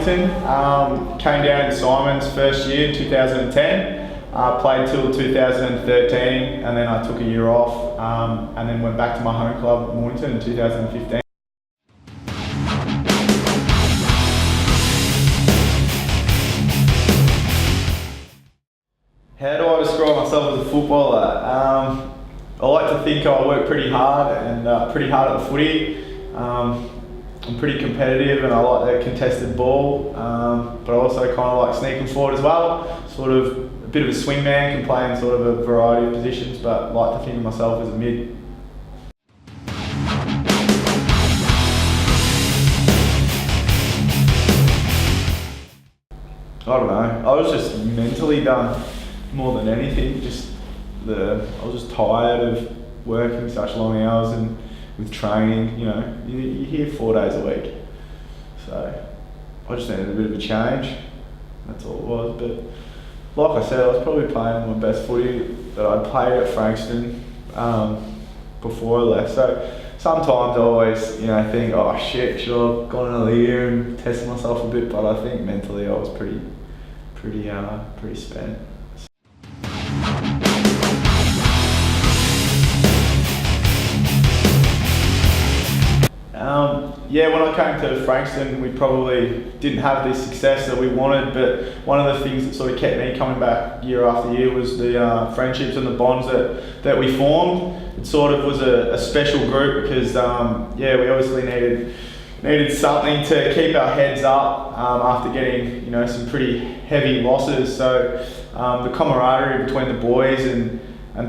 Mornington. Came down in Simon's first year in 2010. Played till 2013, and then I took a year off, and then went back to my home club, Mornington, in 2015. How do I describe myself as a footballer? I like to think I work pretty hard and pretty hard at the footy. I'm pretty competitive and I like the contested ball, but I also kind of like sneaking forward as well. Sort of a bit of a swing man, can play in sort of a variety of positions, but like to think of myself as a mid. I don't know, I was just mentally done more than anything. I was just tired of working such long hours and with training, you know, you're here 4 days a week. So I just needed a bit of a change, that's all it was. But like I said, I was probably playing my best footy that I'd played at Frankston before I left. So sometimes I always, think, oh shit, should I have gone another year and tested myself a bit, but I think mentally I was pretty spent. When I came to Frankston, we probably didn't have the success that we wanted, but one of the things that sort of kept me coming back year after year was the friendships and the bonds that we formed. It sort of was a special group because, we obviously needed something to keep our heads up after getting, some pretty heavy losses. So the camaraderie between the boys and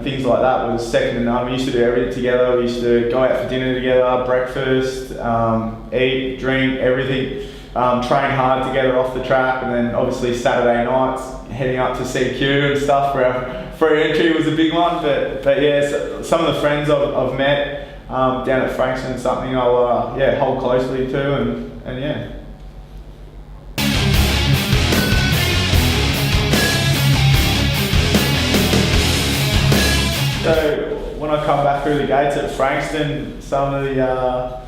things like that was second to none. We used to do everything together. We used to go out for dinner together, breakfast, eat, drink, everything. Train hard together off the track, and then obviously Saturday nights heading up to CQ and stuff for our free entry was a big one. But yeah, so some of the friends I've met down at Frankston is something I'll hold closely to, and yeah. So when I come back through the gates at Frankston, some of the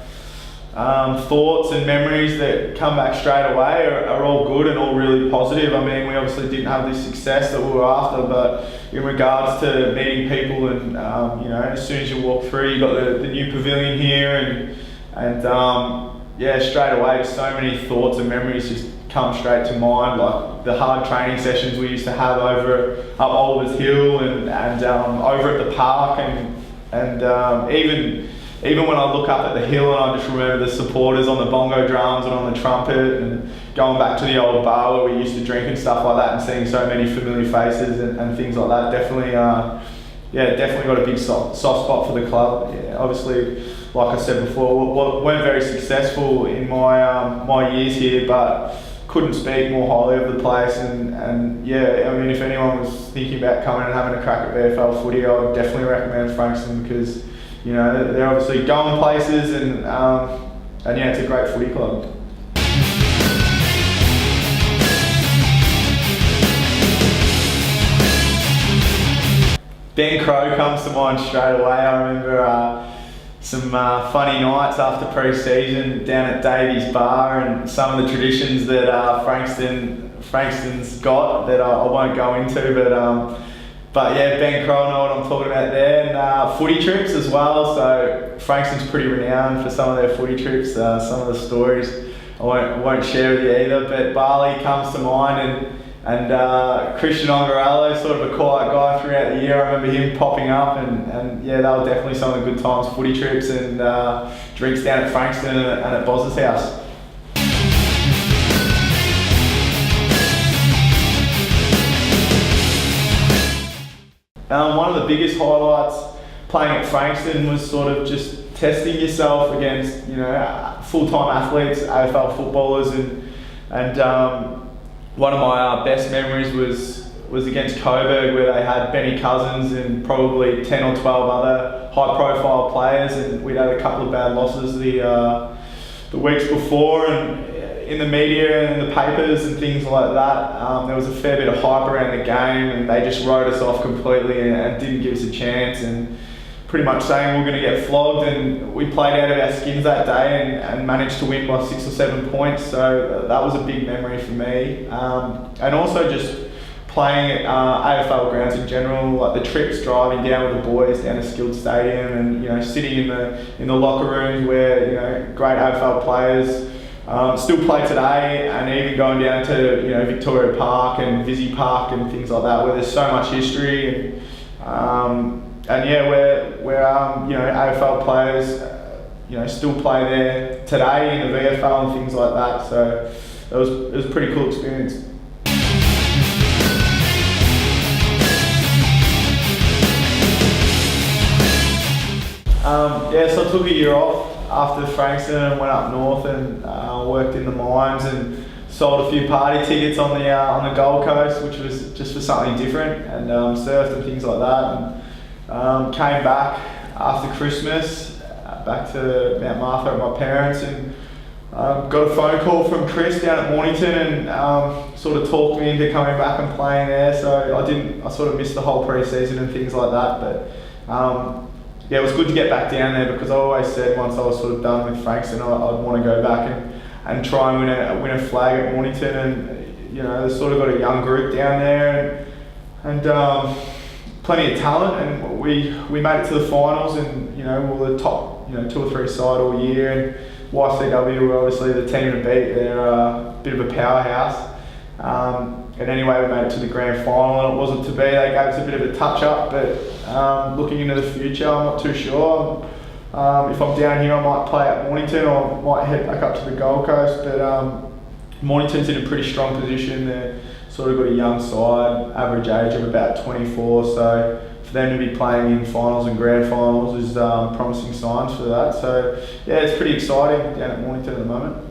thoughts and memories that come back straight away are all good and all really positive. I mean, we obviously didn't have the success that we were after, but in regards to meeting people and as soon as you walk through, you got the new pavilion here, and straight away so many thoughts and memories just come straight to mind, like the hard training sessions we used to have over up Oliver's Hill and over at the park, and even when I look up at the hill and I just remember the supporters on the bongo drums and on the trumpet, and going back to the old bar where we used to drink and stuff like that, and seeing so many familiar faces and things like that, definitely got a big soft spot for the club. Yeah, obviously, like I said before, weren't very successful in my years here, but couldn't speak more highly of the place, and if anyone was thinking about coming and having a crack at VFL footy, I would definitely recommend Frankston, because they're obviously going places, and it's a great footy club. Ben Crowe comes to mind straight away. I remember some funny nights after pre-season down at Davies Bar, and some of the traditions that Frankston's got that I won't go into, but yeah, Ben Crowe know what I'm talking about there, and footy trips as well. So Frankston's pretty renowned for some of their footy trips. Some of the stories I won't share with you either, but Barley comes to mind, and Christian Ongarello, sort of a quiet guy throughout the year. I remember him popping up, and they were definitely some of the good times, footy trips and drinks down at Frankston and at Boz's house. One of the biggest highlights playing at Frankston was sort of just testing yourself against full-time athletes, AFL footballers, and one of my best memories was against Coburg, where they had Benny Cousins and probably 10 or 12 other high-profile players, and we'd had a couple of bad losses the weeks before, and in the media and the papers and things like that, there was a fair bit of hype around the game, and they just wrote us off completely and didn't give us a chance. And pretty much saying we're going to get flogged, and we played out of our skins that day and managed to win by 6 or 7 points. So that was a big memory for me, and also just playing at AFL grounds in general, like the trips driving down with the boys down to Skilled Stadium, and sitting in the locker rooms where great AFL players still play today, and even going down to Victoria Park and Visy Park and things like that, where there's so much history, and yeah, where AFL players still play there today in the VFL and things like that. So it was a pretty cool experience. So I took a year off after Frankston and went up north and worked in the mines and sold a few party tickets on the Gold Coast, which was just for something different, and surfed and things like that. And came back after Christmas, back to Mount Martha at my parents, and got a phone call from Chris down at Mornington, and sort of talked me into coming back and playing there. So I sort of missed the whole pre-season and things like that, but yeah, it was good to get back down there, because I always said once I was sort of done with Frankston, I'd want to go back and try and win a flag at Mornington. And they've sort of got a young group down there, and plenty of talent, and we made it to the finals, and we were the top 2 or 3 side all year. And YCW were obviously the team to beat. They're a bit of a powerhouse. And anyway, we made it to the grand final, and it wasn't to be. They gave us a bit of a touch up, but looking into the future, I'm not too sure. If I'm down here, I might play at Mornington, or might head back up to the Gold Coast. But Mornington's in a pretty strong position. They're sort of got a young side, average age of about 24. So for them to be playing in finals and grand finals is promising signs for that. So yeah, it's pretty exciting down at Mornington at the moment.